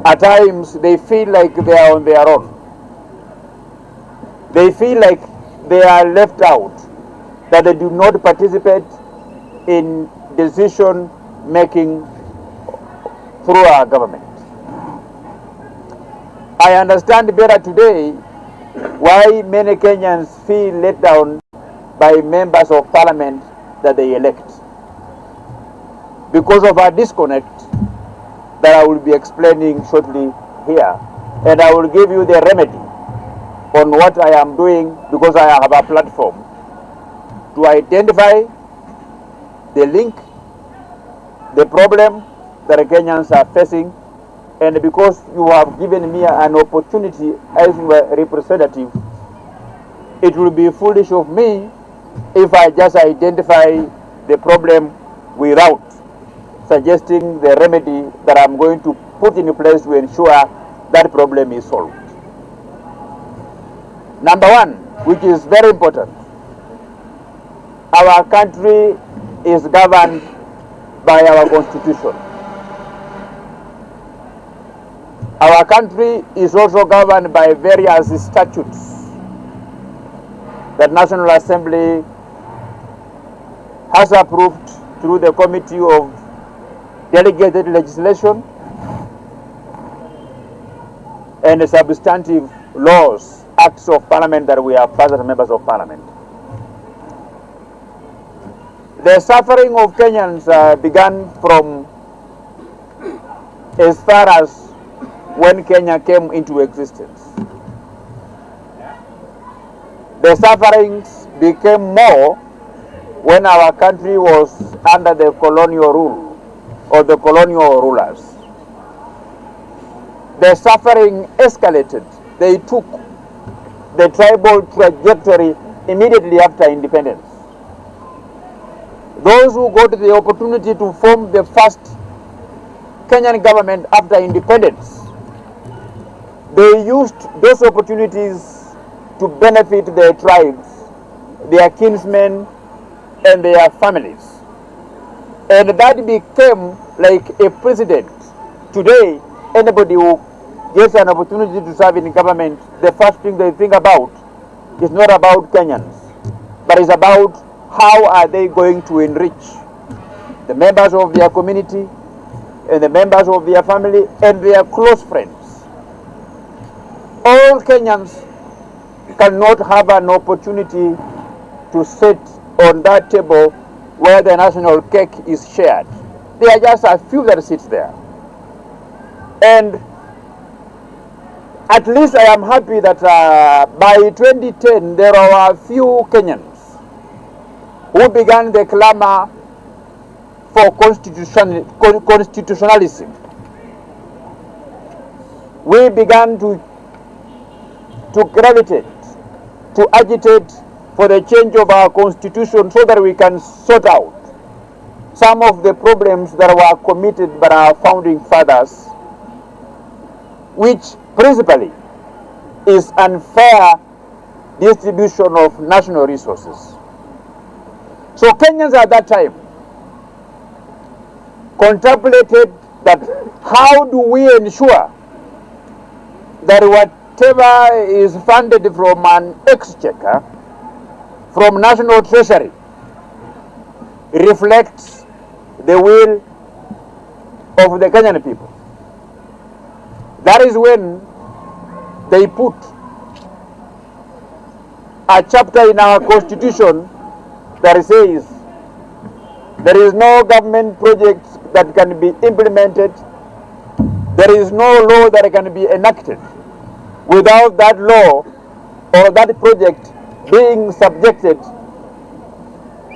at times they feel like they are on their own. They feel like they are left out, that they do not participate in decision making through our government. I understand better today why many Kenyans feel let down by members of parliament that they elect, because of our disconnect that I will be explaining shortly here, and I will give you the remedy on what I am doing, because I have a platform to identify the link, the problem that Kenyans are facing, and because you have given me an opportunity as a representative, it will be foolish of me if I just identify the problem without suggesting the remedy that I'm going to put in place to ensure that problem is solved. Number one, which is very important, our country is governed by our constitution. Our country is also governed by various statutes that National Assembly has approved through the Committee of Delegated Legislation and the substantive laws, acts of parliament that we have passed as members of parliament. The suffering of Kenyans began from as far as when Kenya came into existence. The sufferings became more when our country was under the colonial rule or the colonial rulers. The suffering escalated. They took the tribal trajectory immediately after independence. Those who got the opportunity to form the first Kenyan government after independence, they used those opportunities to benefit their tribes, their kinsmen, and their families. And that became like a precedent. Today, anybody who gets an opportunity to serve in government, the first thing they think about is not about Kenyans, but is about how are they going to enrich the members of their community and the members of their family and their close friends. All Kenyans cannot have an opportunity to sit on that table where the national cake is shared. There are just a few that sit there. And at least I am happy that by 2010 there are a few Kenyans who began the clamor for constitutionalism. We began to gravitate, to agitate for the change of our constitution so that we can sort out some of the problems that were committed by our founding fathers, which principally is unfair distribution of national resources. So Kenyans at that time contemplated that how do we ensure that whatever is funded from an exchequer, from national treasury, reflects the will of the Kenyan people. That is when they put a chapter in our constitution that says there is no government project that can be implemented, there is no law that can be enacted without that law or that project being subjected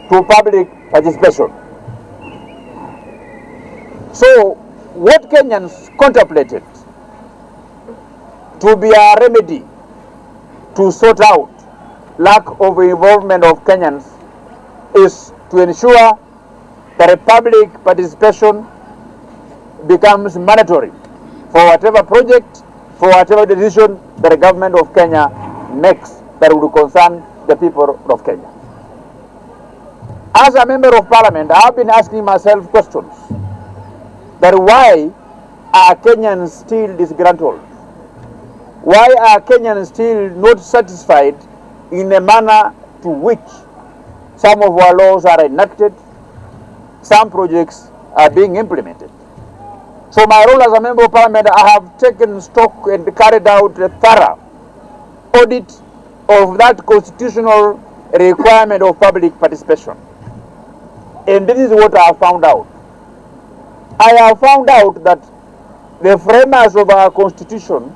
to public participation. So what Kenyans contemplated to be a remedy to sort out lack of involvement of Kenyans is to ensure that public participation becomes mandatory for whatever project, for whatever decision that the government of Kenya makes that will concern the people of Kenya. As a member of parliament, I have been asking myself questions that why are Kenyans still disgruntled? Why are Kenyans still not satisfied in a manner to which some of our laws are enacted, some projects are being implemented? So my role as a member of parliament, I have taken stock and carried out a thorough audit of that constitutional requirement of public participation. And this is what I have found out. I have found out that the framers of our constitution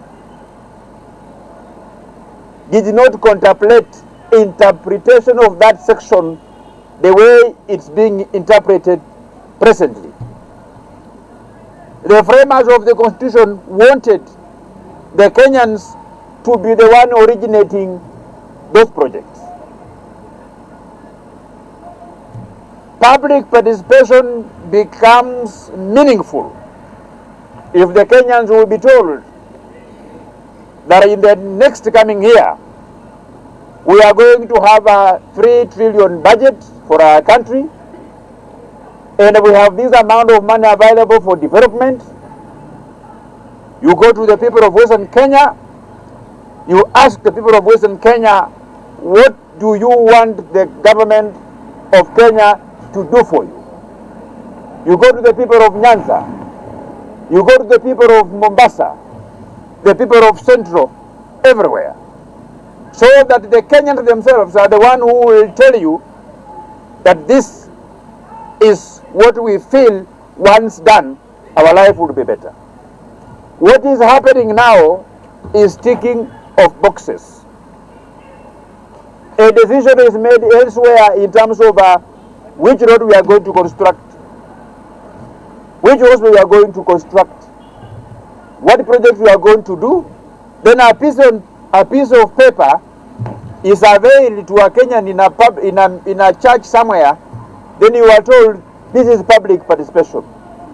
did not contemplate interpretation of that section the way it's being interpreted presently. The framers of the constitution wanted the Kenyans to be the one originating those projects. Public participation becomes meaningful if the Kenyans will be told that in the next coming year we are going to have a 3 trillion budget for our country, and we have this amount of money available for development. You go to the people of Western Kenya, you ask the people of Western Kenya, what do you want the government of Kenya to do for you? You go to the people of Nyanza, you go to the people of Mombasa, the people of Central, everywhere. So that the Kenyans themselves are the one who will tell you that this is what we feel once done, our life would be better. What is happening now is ticking of boxes. A decision is made elsewhere in terms of which road we are going to construct, which roads we are going to construct, what projects we are going to do. Then a piece of paper is unveiled to a Kenyan in a church somewhere. Then you are told this is public participation.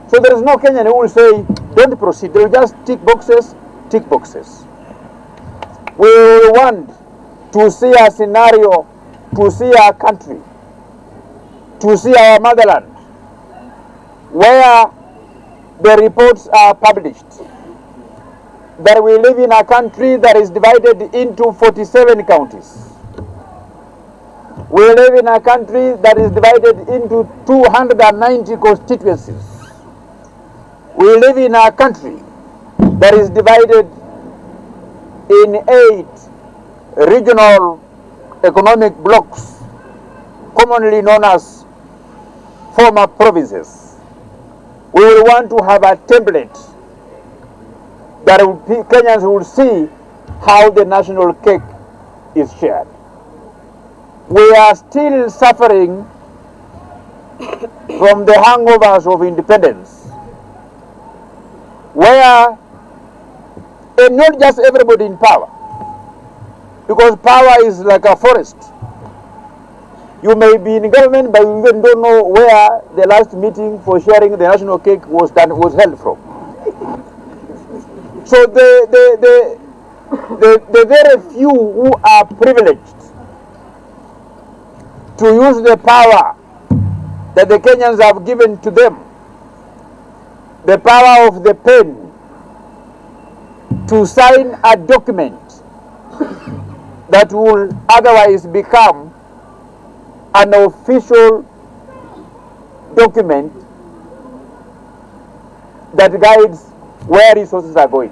So there is no Kenyan who will say don't proceed. They will just tick boxes, tick boxes. We want to see a scenario, to see our country, to see our motherland, where the reports are published, that we live in a country that is divided into 47 counties. We live in a country that is divided into 290 constituencies. We live in a country that is divided in 8 regional economic blocks, commonly known as former provinces. We will want to have a template that Kenyans will see how the national cake is shared. We are still suffering from the hangovers of independence, where, and not just everybody in power, because power is like a forest. You may be in government, but you even don't know where the last meeting for sharing the national cake was held from. So the very few who are privileged to use the power that the Kenyans have given to them, the power of the pen, to sign a document that will otherwise become an official document that guides where resources are going.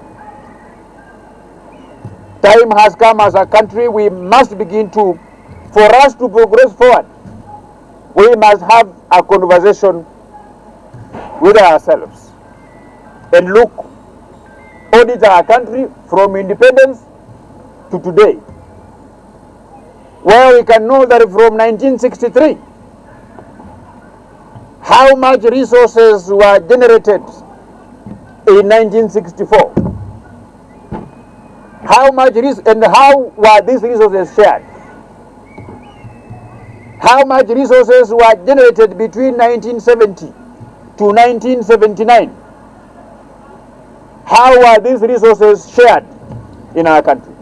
Time has come as a country, we must begin to, for us to progress forward, we must have a conversation with ourselves and look, audit our country from independence to today, where we can know that from 1963, how much resources were generated in 1964, how much and how were these resources shared, how much resources were generated between 1970 to 1979, how were these resources shared in our country.